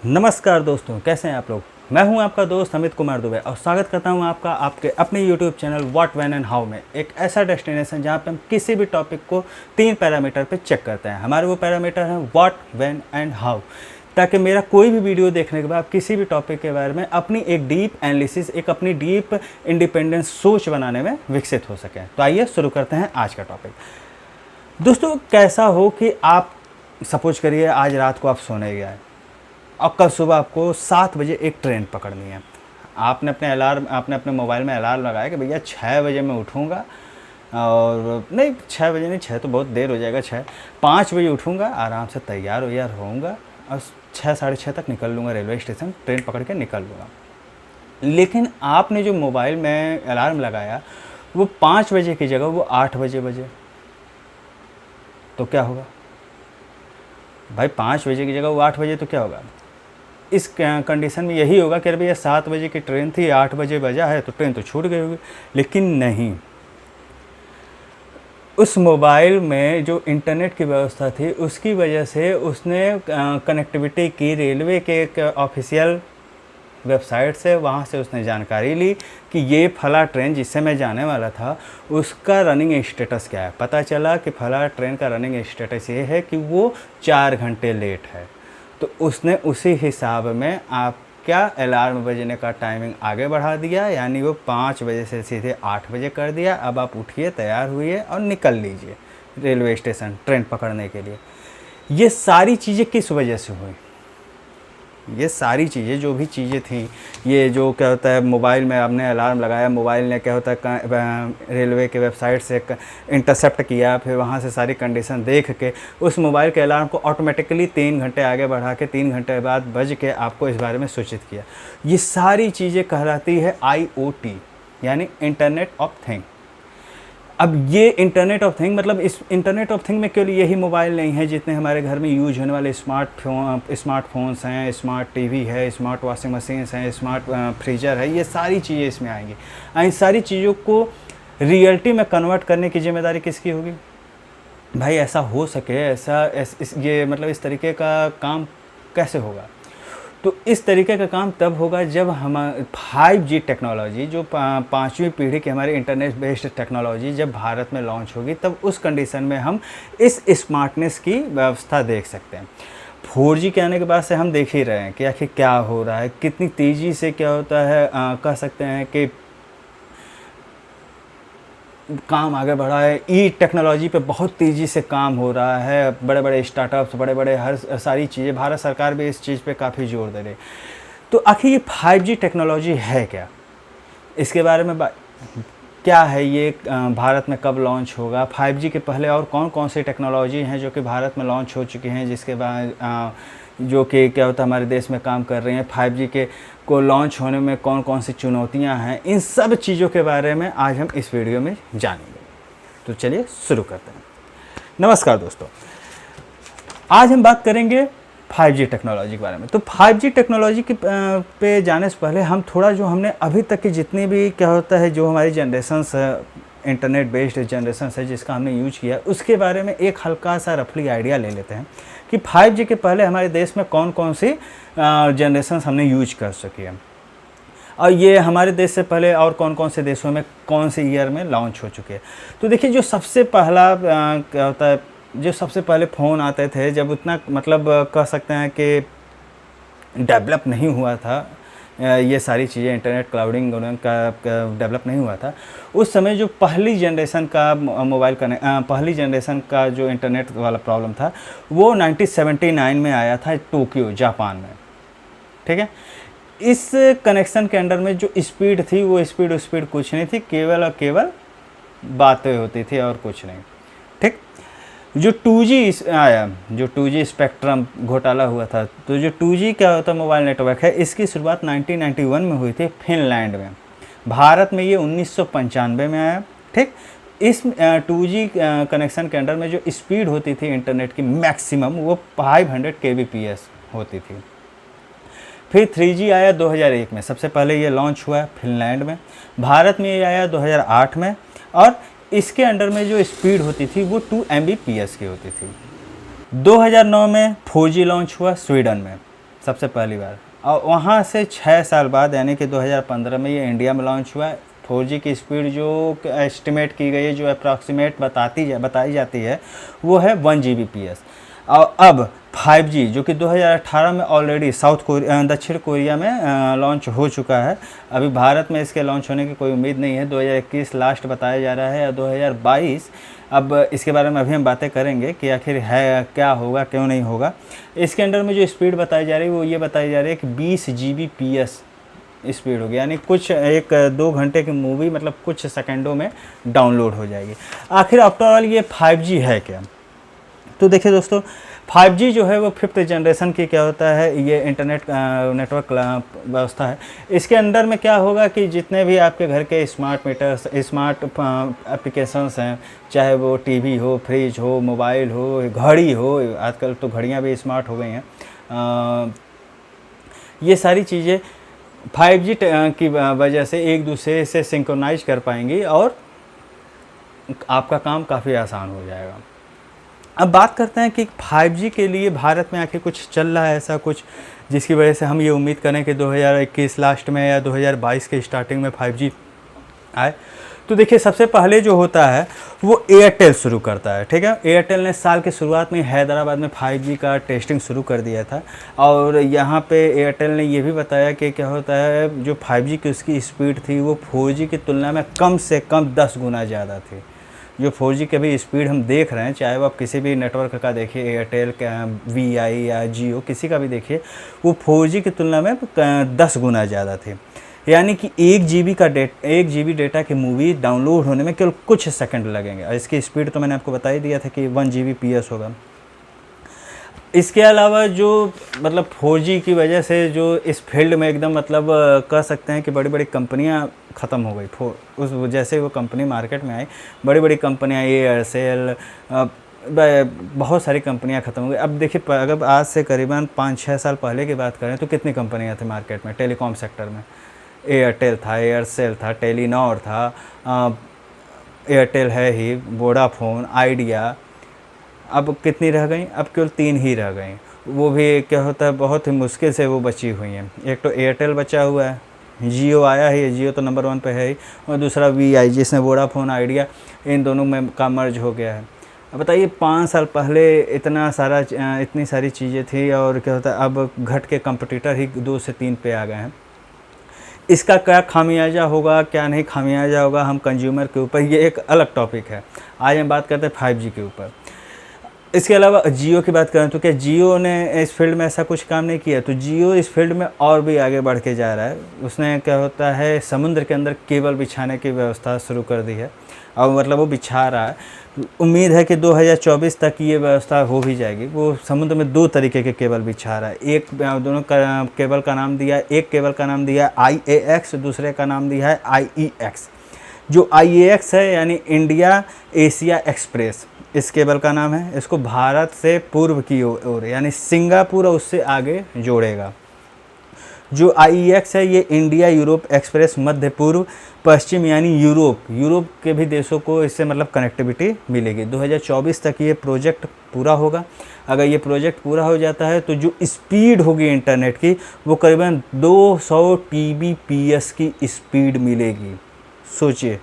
नमस्कार दोस्तों, कैसे हैं आप लोग। मैं हूं आपका दोस्त अमित कुमार दुबे और स्वागत करता हूं आपका आपके अपने YouTube channel what when and how में। एक ऐसा डेस्टिनेशन जहां पे हम किसी भी टॉपिक को 3 पैरामीटर पे चेक करते हैं। हमारे वो पैरामीटर हैं व्हाट, व्हेन एंड हाउ, ताकि मेरा कोई भी वीडियो देखने के बाद किसी भी टॉपिक के बारे में अपनी एक डीप एनालिसिस, एक अपनी डीप इंडिपेंडेंस सोच बनाने में विकसित हो सके। तो आइए शुरू करते हैं आज का टॉपिक। दोस्तों, कैसा हो कि आप सपोज करिए आज रात को आप सोने गए और कल सुबह आपको 7 बजे एक ट्रेन पकड़नी है। आपने अपने मोबाइल में अलार्म लगाया कि भैया 6 बजे मैं उठूँगा, और नहीं 6 बजे नहीं, 6 तो बहुत देर हो जाएगा, 5 बजे उठूँगा, आराम से तैयार होऊंगा और 6 साढ़े 6 तक निकल लूँगा रेलवे स्टेशन, ट्रेन पकड़ के निकल लूँगा। लेकिन आपने जो मोबाइल में अलार्म लगाया वो 5 बजे की जगह वो 8 बजे, तो क्या होगा भाई? 5 बजे की जगह वो 8 बजे, तो क्या होगा? इस कंडीशन में यही होगा कि अरे भैया 7 बजे की ट्रेन थी, 8 बजे बजा है तो ट्रेन तो छूट गई होगी। लेकिन नहीं, उस मोबाइल में जो इंटरनेट की व्यवस्था थी उसकी वजह से उसने कनेक्टिविटी की रेलवे के एक ऑफिशियल वेबसाइट से। वहाँ से उसने जानकारी ली कि ये फला ट्रेन जिससे मैं जाने वाला था उसका रनिंग स्टेटस क्या है। पता चला कि फला ट्रेन का रनिंग स्टेटस ये है कि वो 4 घंटे लेट है। तो उसने उसी हिसाब में आपका अलार्म बजने का टाइमिंग आगे बढ़ा दिया, यानी वो 5 बजे से सीधे 8 बजे कर दिया। अब आप उठिए, तैयार हुई और निकल लीजिए रेलवे स्टेशन ट्रेन पकड़ने के लिए। ये सारी चीज़ें किस वजह से हुई? ये सारी चीज़ें जो भी चीज़ें थी, ये जो क्या होता है, मोबाइल में आपने अलार्म लगाया, मोबाइल ने क्या होता है रेलवे के वेबसाइट से इंटरसेप्ट किया, फिर वहाँ से सारी कंडीशन देख के उस मोबाइल के अलार्म को ऑटोमेटिकली 3 घंटे आगे बढ़ा के 3 घंटे बाद बज के आपको इस बारे में सूचित किया। ये सारी चीज़ें कहलाती है IoT, यानी इंटरनेट ऑफ थिंग। अब ये इंटरनेट ऑफ थिंग मतलब इस इंटरनेट ऑफ थिंग में केवल यही मोबाइल नहीं है, जितने हमारे घर में यूज होने वाले स्मार्टफोन्स हैं, स्मार्ट टीवी है, स्मार्ट वॉशिंग मशीन्स हैं, स्मार्ट फ्रीजर है, ये सारी चीज़ें इसमें आएंगी। इन सारी चीज़ों को रियलिटी में कन्वर्ट करने की जिम्मेदारी किसकी होगी भाई? ऐसा हो सके, ये मतलब इस तरीके का काम कैसे होगा? तो इस तरीके का काम तब होगा जब हम 5G टेक्नोलॉजी, जो 5वीं पीढ़ी की हमारी इंटरनेट बेस्ड टेक्नोलॉजी जब भारत में लॉन्च होगी, तब उस कंडीशन में हम इस स्मार्टनेस की व्यवस्था देख सकते हैं। 4G के आने के बाद से हम देख ही रहे हैं कि आखिर क्या हो रहा है, कितनी तेज़ी से क्या होता है। कह सकते हैं कि काम आगे बढ़ा है, टेक्नोलॉजी पे बहुत तेज़ी से काम हो रहा है। बड़े बड़े स्टार्टअप्स, बड़े हर सारी चीज़ें, भारत सरकार भी इस चीज़ पे काफ़ी जोर दे रही। तो आखिर ये 5G टेक्नोलॉजी है क्या? इसके बारे में क्या है ये, भारत में कब लॉन्च होगा? 5G के पहले और कौन कौन सी टेक्नोलॉजी हैं जो कि भारत में लॉन्च हो चुकी हैं, जिसके बाद जो कि क्या होता है हमारे देश में काम कर रही हैं? 5G के को लॉन्च होने में कौन कौन सी चुनौतियां हैं? इन सब चीज़ों के बारे में आज हम इस वीडियो में जानेंगे। तो चलिए शुरू करते हैं। नमस्कार दोस्तों, आज हम बात करेंगे 5G टेक्नोलॉजी के बारे में। तो 5G टेक्नोलॉजी के पे जाने से पहले हम थोड़ा जो हमने अभी तक की जितनी भी क्या होता है जो हमारी जनरेशन्स इंटरनेट बेस्ड जनरेशन है जिसका हमने यूज किया, उसके बारे में एक हल्का सा रफली आइडिया ले लेते हैं कि 5G के पहले हमारे देश में कौन कौन सी जनरेशन हमने यूज कर सकी है, और ये हमारे देश से पहले और कौन कौन से देशों में कौन से ईयर में लॉन्च हो चुके हैं। तो देखिए, जो सबसे पहला क्या होता है, जो सबसे पहले फ़ोन आते थे, जब उतना मतलब कह सकते हैं कि डेवलप नहीं हुआ था, ये सारी चीज़ें इंटरनेट क्लाउडिंग का डेवलप नहीं हुआ था, उस समय जो पहली जनरेशन का पहली जनरेशन का जो इंटरनेट वाला प्रॉब्लम था वो 1979 में आया था, टोक्यो जापान में। ठीक है, इस कनेक्शन के अंडर में जो स्पीड थी वो स्पीड कुछ नहीं थी, केवल और केवल बातें होती थी और कुछ नहीं। ठीक, जो 2G आया, जो 2G स्पेक्ट्रम घोटाला हुआ था, तो जो 2G क्या होता है मोबाइल नेटवर्क है, इसकी शुरुआत 1991 में हुई थी फिनलैंड में। भारत में ये 1995 में आया। ठीक, इस 2G कनेक्शन के अंडर में जो स्पीड होती थी इंटरनेट की मैक्सिमम वो 500 kbps होती थी। फिर 3G आया 2001 में, सबसे पहले ये लॉन्च हुआ फिनलैंड में। भारत में ये आया 2008 में, और इसके अंडर में जो स्पीड होती थी वो 2 Mbps की होती थी। 2009 में 4G लॉन्च हुआ स्वीडन में, सबसे पहली बार। और वहाँ से 6 साल बाद यानी कि 2015 में ये इंडिया में लॉन्च हुआ है। 4G की स्पीड जो एस्टिमेट की गई है, जो अप्रॉक्सीमेट बताई जाती है, वो है 1 Gbps। और अब 5G जो कि 2018 में ऑलरेडी दक्षिण कोरिया में लॉन्च हो चुका है। अभी भारत में इसके लॉन्च होने की कोई उम्मीद नहीं है, 2021 लास्ट बताया जा रहा है या 2022। अब इसके बारे में अभी हम बातें करेंगे कि आखिर है क्या होगा, क्यों नहीं होगा। इसके अंडर में जो स्पीड बताई जा रही है वो ये बताई जा रही है कि 20 Gbps स्पीड होगी, यानी कुछ 1-2 घंटे की मूवी मतलब कुछ सेकंडों में डाउनलोड हो जाएगी। आखिर आफ्टर ऑल ये 5G है क्या? तो देखिए दोस्तों, 5G जो है वो 5th जनरेशन की क्या होता है, ये इंटरनेट नेटवर्क व्यवस्था है। इसके अंदर में क्या होगा कि जितने भी आपके घर के स्मार्ट मीटर्स, स्मार्ट एप्लीकेशंस हैं, चाहे वो टीवी हो, फ्रिज हो, मोबाइल हो, घड़ी हो, आजकल तो घड़ियाँ भी स्मार्ट हो गई हैं, ये सारी चीज़ें 5G की वजह से एक दूसरे से सिंक्रोनाइज कर पाएंगी और आपका काम काफ़ी आसान हो जाएगा। अब बात करते हैं कि 5G के लिए भारत में आखिर कुछ चल रहा है ऐसा कुछ जिसकी वजह से हम ये उम्मीद करें कि 2021 लास्ट में या 2022 के स्टार्टिंग में 5G आए। तो देखिए, सबसे पहले जो होता है वो एयरटेल शुरू करता है, ठीक है। एयरटेल ने साल के शुरुआत में हैदराबाद में 5G का टेस्टिंग शुरू कर दिया था और यहाँ पे एयरटेल ने ये भी बताया कि क्या होता है, जो 5G की उसकी स्पीड थी वो 4G की तुलना में कम से कम 10 गुना ज़्यादा थी। जो 4G के भी स्पीड हम देख रहे हैं, चाहे वो आप किसी भी नेटवर्क का देखिए, एयरटेल का, VI या जियो, किसी का भी देखिए, वो 4G की तुलना में 10 गुना ज़्यादा थे। यानी कि 1 GB डेटा की मूवी डाउनलोड होने में केवल कुछ सेकंड लगेंगे। और इसकी स्पीड तो मैंने आपको बता ही दिया था कि 1 Gbps होगा। इसके अलावा जो मतलब 4G की वजह से जो इस फील्ड में एकदम मतलब कह सकते हैं कि बड़ी बड़ी कंपनियां ख़त्म हो गई। उस जैसे वो कंपनी मार्केट में आई, बड़ी बड़ी कंपनियां, एयरसेल, बहुत सारी कंपनियां ख़त्म हो गई। अब देखिए, अगर आज से करीबन 5-6 साल पहले की बात करें तो कितनी कंपनियां थी मार्केट में टेलीकॉम सेक्टर में। एयरटेल था, एयरसेल था, टेलीनॉर था, एयरटेल है ही, वोडाफोन, आइडिया। अब कितनी रह गई? अब केवल 3 ही रह गई। वो भी क्या होता है, बहुत ही मुश्किल से वो बची हुई हैं। एक तो एयरटेल बचा हुआ है, जियो आया ही, जियो तो नंबर 1 पे है ही, और दूसरा VI जिसमें वोडाफोन, आइडिया, इन दोनों में का मर्ज हो गया है। अब बताइए, 5 साल पहले इतनी सारी चीज़ें थी और क्या होता है, अब घट के कंपटीटर ही 2 से 3 पे आ गए हैं। इसका क्या खामियाजा होगा, क्या नहीं खामियाजा होगा, हम कंज्यूमर के ऊपर, ये एक अलग टॉपिक है। आज हम बात करते हैं 5G के ऊपर। इसके अलावा जियो की बात करें तो क्या जियो ने इस फील्ड में ऐसा कुछ काम नहीं किया? तो जियो इस फील्ड में और भी आगे बढ़ के जा रहा है। उसने क्या होता है, समुद्र के अंदर केबल बिछाने की व्यवस्था शुरू कर दी है और मतलब वो बिछा रहा है। उम्मीद है कि 2024 तक ये व्यवस्था हो भी जाएगी। वो समुद्र में 2 तरीके के केबल बिछा रहा है। एक केबल का नाम दिया है, एक केबल का नाम दिया है IAX, दूसरे का नाम दिया है IEX। जो IAX है यानी इंडिया एशिया एक्सप्रेस, इस केबल का नाम है। इसको भारत से पूर्व की ओर यानी सिंगापुर और उससे आगे जोड़ेगा। जो IEX है ये इंडिया यूरोप एक्सप्रेस, मध्य पूर्व पश्चिम यानी यूरोप के भी देशों को इससे मतलब कनेक्टिविटी मिलेगी। 2024 तक ये प्रोजेक्ट पूरा होगा। अगर ये प्रोजेक्ट पूरा हो जाता है तो जो स्पीड होगी इंटरनेट की वो करीबन 200 Tbps की स्पीड मिलेगी। सोचिए,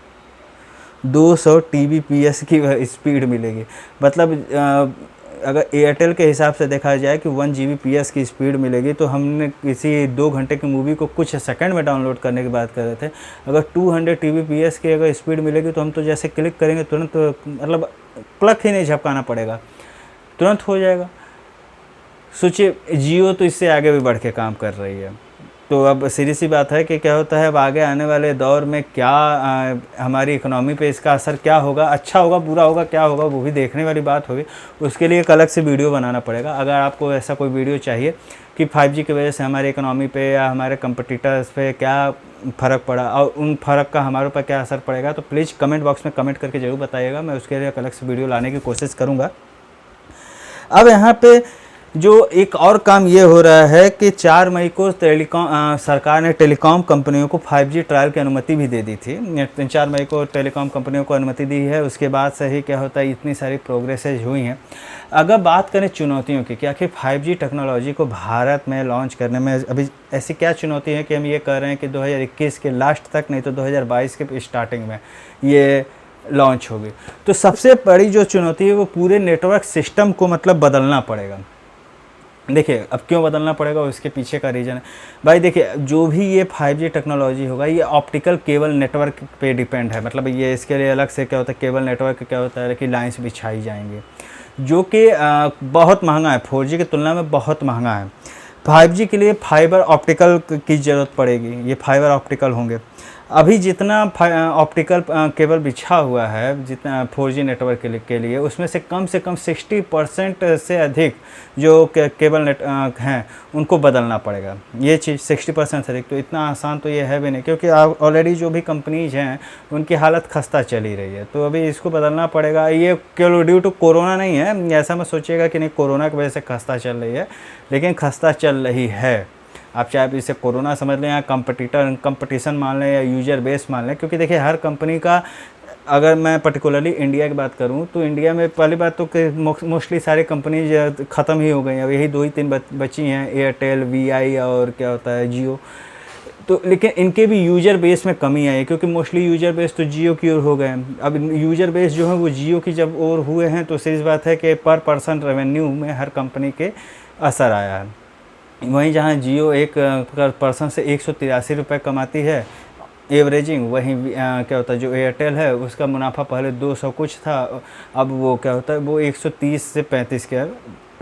200 Tbps की स्पीड मिलेगी। मतलब अगर एयरटेल के हिसाब से देखा जाए कि 1 Gbps की स्पीड मिलेगी तो हमने किसी 2 घंटे की मूवी को कुछ सेकंड में डाउनलोड करने की बात कर रहे थे। अगर 200 Tbps की अगर स्पीड मिलेगी तो हम तो जैसे क्लिक करेंगे तुरंत, तो मतलब क्लक ही नहीं झपकाना पड़ेगा, तुरंत हो जाएगा। सोचिए, जियो तो इससे आगे भी बढ़ के काम कर रही है। तो अब सीधी सी बात है कि क्या होता है, अब आगे आने वाले दौर में क्या हमारी इकोनॉमी पे इसका असर क्या होगा, अच्छा होगा, बुरा होगा, क्या होगा, वो भी देखने वाली बात होगी। उसके लिए एक अलग से वीडियो बनाना पड़ेगा। अगर आपको ऐसा कोई वीडियो चाहिए कि 5G की वजह से हमारी इकोनॉमी पे या हमारे कंपटीटर्स पे क्या फ़र्क पड़ा और उन फ़र्क का हमारे ऊपर क्या असर पड़ेगा, तो प्लीज़ कमेंट बॉक्स में कमेंट करके ज़रूर बताइएगा। मैं उसके लिए एक अलग से वीडियो लाने की कोशिश करूँगा। अब यहाँ पे जो एक और काम ये हो रहा है कि 4 मई को सरकार ने टेलीकॉम कंपनियों को 5G ट्रायल की अनुमति भी दे दी थी। 4 मई को टेलीकॉम कंपनियों को अनुमति दी है। उसके बाद से ही क्या होता है, इतनी सारी प्रोग्रेसेज हुई हैं। अगर बात करें चुनौतियों की कि आखिर 5G टेक्नोलॉजी को भारत में लॉन्च करने में अभी ऐसी क्या चुनौती है कि हम ये कह रहे हैं कि 2021 के लास्ट तक, नहीं तो 2022 के स्टार्टिंग में ये लॉन्च होगी। तो सबसे बड़ी जो चुनौती है वो पूरे नेटवर्क सिस्टम को मतलब बदलना पड़ेगा। देखिए अब क्यों बदलना पड़ेगा, उसके पीछे का रीज़न है भाई। देखिए जो भी ये 5G टेक्नोलॉजी होगा ये ऑप्टिकल केबल नेटवर्क पे डिपेंड है। मतलब ये इसके लिए अलग से क्या होता है, केबल नेटवर्क क्या होता है कि लाइंस बिछाई जाएंगी, जो कि बहुत महंगा है। 4G की तुलना में बहुत महंगा है। 5G के लिए फाइबर ऑप्टिकल की ज़रूरत पड़ेगी, ये फाइबर ऑप्टिकल होंगे। अभी जितना ऑप्टिकल केबल बिछा हुआ है, जितना 4G नेटवर्क के लिए उसमें से कम 60% से अधिक जो केबल नेट हैं उनको बदलना पड़ेगा। ये चीज़ 60% से अधिक, तो इतना आसान तो ये है भी नहीं, क्योंकि ऑलरेडी जो भी कंपनीज हैं उनकी हालत खस्ता चली रही है। तो अभी इसको बदलना पड़ेगा। ये केवल ड्यू टू कोरोना नहीं है, ऐसा मत सोचिएगा कि नहीं कोरोना की वजह से खस्ता चल रही है, लेकिन खस्ता चल रही है। आप चाहे इसे कोरोना समझ लें या कंपटीशन मान लें या यूजर बेस मान लें, क्योंकि देखिए हर कंपनी का, अगर मैं पर्टिकुलरली इंडिया की बात करूं तो इंडिया में पहली बात तो मोस्टली सारी कंपनीज ख़त्म ही हो गई हैं। अब यही 2 ही 3 बची हैं, एयरटेल, वी और क्या होता है जियो। तो लेकिन इनके भी यूजर बेस में कमी आई है, क्योंकि मोस्टली यूजर बेस तो जियो की ओर हो गए हैं। अब यूजर बेस जो है वो जियो की जब ओर हुए हैं तो सीधी बात है कि पर पर्सन रेवेन्यू में हर कंपनी के असर आया है। वहीं जहां जियो एक पर्सन से 183 रुपये कमाती है एवरेजिंग, वहीं क्या होता है जो एयरटेल है उसका मुनाफा पहले 200 कुछ था, अब वो क्या होता है वो 130 से 35 के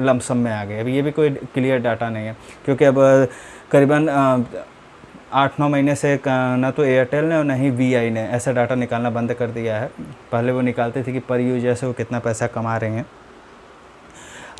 लमसम में आ गए। अब ये भी कोई क्लियर डाटा नहीं है, क्योंकि अब करीबन 8-9 महीने से ना तो एयरटेल ने और ना ही वी ने ऐसा डाटा निकालना बंद कर दिया है। पहले वो निकालते थे कि पर यूजर से वो कितना पैसा कमा रहे हैं।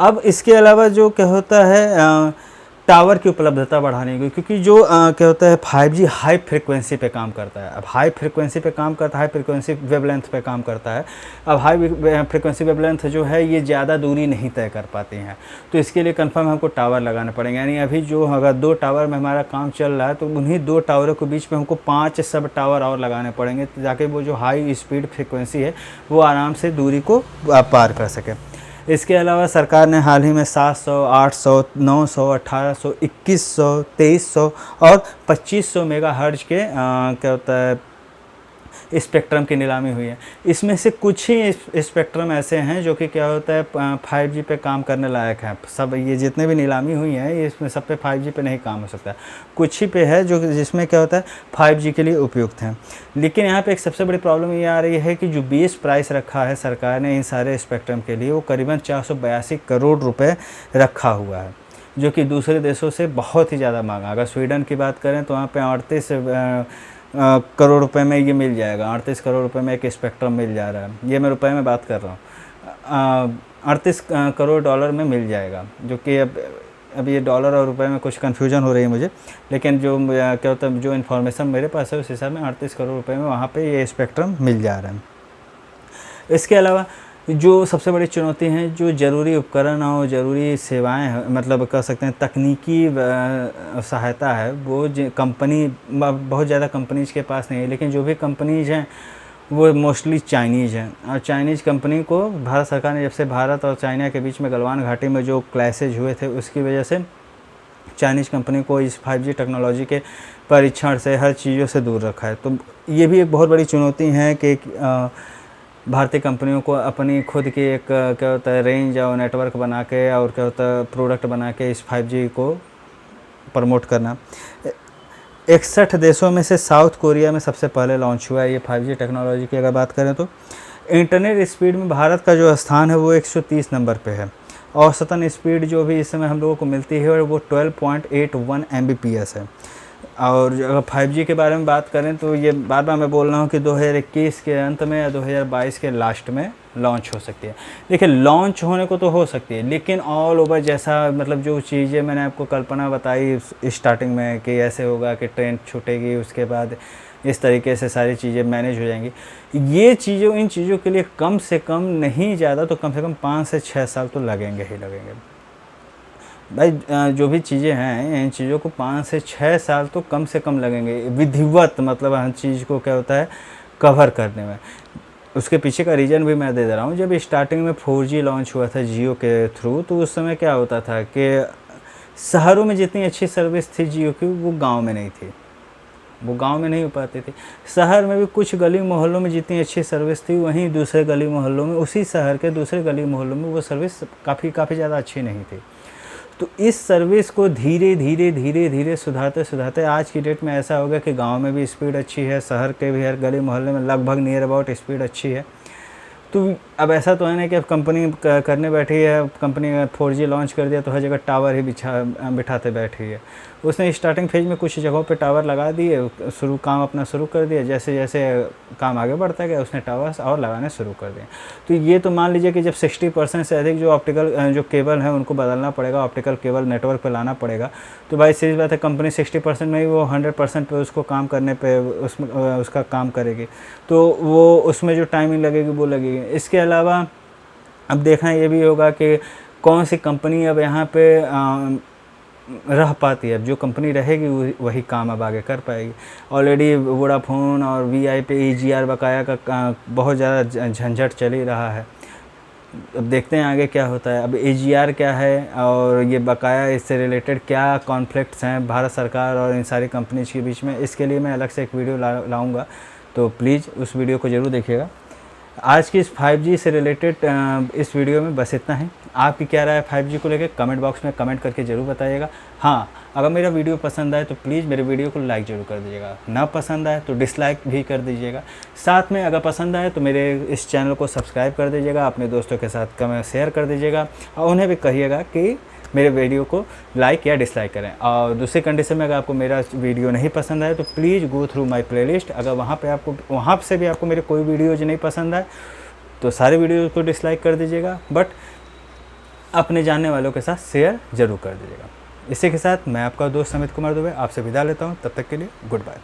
अब इसके अलावा जो क्या होता है टावर की उपलब्धता बढ़ाने की, क्योंकि जो क्या होता है 5G हाई फ्रिक्वेंसी पे काम करता है। अब हाई फ्रिक्वेंसी पे काम करता है, हाई फ्रिक्वेंसी वेवलेंथ पे काम करता है। अब हाई फ्रिक्वेंसी वेवलेंथ जो है ये ज़्यादा दूरी नहीं तय कर पाती हैं, तो इसके लिए कंफर्म हमको टावर लगाने पड़ेंगे। यानी अभी जो अगर 2 टावर में हमारा काम चल रहा है तो उन्हीं 2 टावरों के बीच में हमको 5 सब टावर और लगाने पड़ेंगे, ताकि वो जो हाई स्पीड फ्रिक्वेंसी है वो आराम से दूरी को पार कर सके। इसके अलावा सरकार ने हाल ही में 700, 800, 900, 1800, 2100, 2300 और 2500 मेगाहर्ट्ज के क्या होता है स्पेक्ट्रम की नीलामी हुई है। इसमें से कुछ ही स्पेक्ट्रम ऐसे हैं जो कि क्या होता है 5G पे काम करने लायक हैं। सब ये जितने भी नीलामी हुई हैं ये इसमें सब पे 5G पे नहीं काम हो सकता, कुछ ही पे है जो जिसमें क्या होता है 5G के लिए उपयुक्त हैं। लेकिन यहाँ पे एक सबसे बड़ी प्रॉब्लम ये आ रही है कि जो बेस प्राइस रखा है सरकार ने इन सारे स्पेक्ट्रम के लिए वो करीबन 482 करोड़ रुपये रखा हुआ है, जो कि दूसरे देशों से बहुत ही ज़्यादा महंगा। अगर स्वीडन की बात करें तो वहाँ पे 38 करोड़ रुपए में ये मिल जाएगा। 38 करोड़ रुपए में एक स्पेक्ट्रम मिल जा रहा है। ये मैं रुपए में बात कर रहा हूँ। 38 करोड़ डॉलर में मिल जाएगा, जो कि अब ये डॉलर और रुपए में कुछ कन्फ्यूजन हो रही है मुझे, लेकिन जो क्या होता है जो इन्फॉर्मेशन मेरे पास है उस हिसाब में 38 करोड़ रुपए में वहाँ पे ये स्पेक्ट्रम मिल जा रहा है। इसके अलावा जो सबसे बड़ी चुनौती है जो ज़रूरी उपकरण और ज़रूरी सेवाएं हैं, मतलब कह सकते हैं तकनीकी सहायता है, वो कंपनी बहुत ज़्यादा कंपनीज़ के पास नहीं है। लेकिन जो भी कंपनीज़ हैं वो मोस्टली चाइनीज़ हैं, और चाइनीज़ कंपनी को भारत सरकार ने जब से भारत और चाइना के बीच में गलवान घाटी में जो क्लैशेज हुए थे उसकी वजह से चाइनीज़ कंपनी को इस 5G टेक्नोलॉजी के परीक्षण से हर चीज़ों से दूर रखा है। तो ये भी एक बहुत बड़ी चुनौती है कि भारतीय कंपनियों को अपनी खुद की एक क्या होता है रेंज और नेटवर्क बना के और क्या होता है प्रोडक्ट बना के इस 5G को प्रमोट करना। 61 देशों में से साउथ कोरिया में सबसे पहले लॉन्च हुआ है ये 5G टेक्नोलॉजी की। अगर बात करें तो इंटरनेट स्पीड में भारत का जो स्थान है वो 130 नंबर पे है। औसतन स्पीड जो भी इस समय हम लोगों को मिलती है वो 12.81 Mbps है। और अगर 5G के बारे में बात करें तो ये बार बार मैं बोल रहा हूँ कि 2021 के अंत में या 2022 के लास्ट में लॉन्च हो सकती है। देखिए लॉन्च होने को तो हो सकती है, लेकिन ऑल ओवर जैसा मतलब जो चीज़ें मैंने आपको कल्पना बताई स्टार्टिंग में कि ऐसे होगा कि ट्रेन छूटेगी, उसके बाद इस तरीके से सारी चीज़ें मैनेज हो जाएंगी, ये चीज़ों इन चीज़ों के लिए कम से कम नहीं ज़्यादा तो कम से कम 5 से 6 साल तो लगेंगे ही लगेंगे। भाई जो भी चीज़ें हैं इन चीज़ों को 5 से 6 साल तो कम से कम लगेंगे विधिवत, मतलब हर चीज़ को क्या होता है कवर करने में। उसके पीछे का रीज़न भी मैं दे रहा हूँ। जब स्टार्टिंग में 4G लॉन्च हुआ था जियो के थ्रू, तो उस समय क्या होता था कि शहरों में जितनी अच्छी सर्विस थी जियो की, वो गांव में नहीं थी, वो गांव में नहीं हो पाती थी। शहर में भी कुछ गली मोहल्लों में जितनी अच्छी सर्विस थी, वहीं दूसरे गली मोहल्लों में, उसी शहर के दूसरे गली मोहल्लों में वो सर्विस काफ़ी ज़्यादा अच्छी नहीं थी। तो इस सर्विस को धीरे धीरे सुधारते सुधारते आज की डेट में ऐसा हो गया कि गांव में भी स्पीड अच्छी है, शहर के भी हर गली मोहल्ले में लगभग नियर अबाउट स्पीड अच्छी है। तो अब ऐसा तो है ना कि अब कंपनी करने बैठी है, कंपनी 4G लॉन्च कर दिया तो हर जगह टावर ही बिठाते बैठी है। उसने स्टार्टिंग फेज में कुछ जगहों पे टावर लगा दिए, काम अपना शुरू कर दिया। जैसे जैसे काम आगे बढ़ता गया उसने टावर्स और लगाने शुरू कर दिए। तो ये तो मान लीजिए कि जब 60% से अधिक जो ऑप्टिकल जो केबल है उनको बदलना पड़ेगा, ऑप्टिकल केबल नेटवर्क पे लाना पड़ेगा, तो भाई सीधी बात है कंपनी 60% में ही वो 100% पे उसको काम करने पे उसमें उसका काम करेगी, तो वो उसमें जो टाइमिंग लगेगी वो लगेगी। इसके अलावा अब देखना ये भी होगा कि कौन सी कंपनी अब यहाँ पे रह पाती है। अब जो कंपनी रहेगी वही काम अब आगे कर पाएगी। ऑलरेडी वोडाफोन और वी पे EGR बकाया का बहुत ज़्यादा झंझट चल ही रहा है। अब देखते हैं आगे क्या होता है। अब EGR क्या है और ये बकाया, इससे रिलेटेड क्या कॉन्फ्लिक्ट्स हैं भारत सरकार और इन सारी कंपनीज के बीच में, इसके लिए मैं अलग से एक वीडियो लाऊंगा, तो प्लीज़ उस वीडियो को ज़रूर देखिएगा। आज की इस 5G से रिलेटेड इस वीडियो में बस इतना ही। आपकी क्या राय है 5G को लेकर, कमेंट बॉक्स में कमेंट करके ज़रूर बताइएगा। हाँ, अगर मेरा वीडियो पसंद आए तो प्लीज़ मेरे वीडियो को लाइक ज़रूर कर दीजिएगा, ना पसंद आए तो डिसलाइक भी कर दीजिएगा। साथ में अगर पसंद आए तो मेरे इस चैनल को सब्सक्राइब कर दीजिएगा, अपने दोस्तों के साथ कमेंट शेयर कर दीजिएगा और उन्हें भी कहिएगा कि मेरे वीडियो को लाइक या डिसलाइक करें। और दूसरी कंडीशन में अगर आपको मेरा वीडियो नहीं पसंद आए तो please go through my playlist. अगर वहाँ से भी आपको मेरे कोई वीडियोज नहीं पसंद आए तो सारे वीडियो को डिसलाइक कर दीजिएगा, बट अपने जानने वालों के साथ शेयर ज़रूर कर दीजिएगा। इसी के साथ मैं आपका दोस्त अमित कुमार दुबे आपसे विदा लेता हूँ। तब तक के लिए गुड बाय।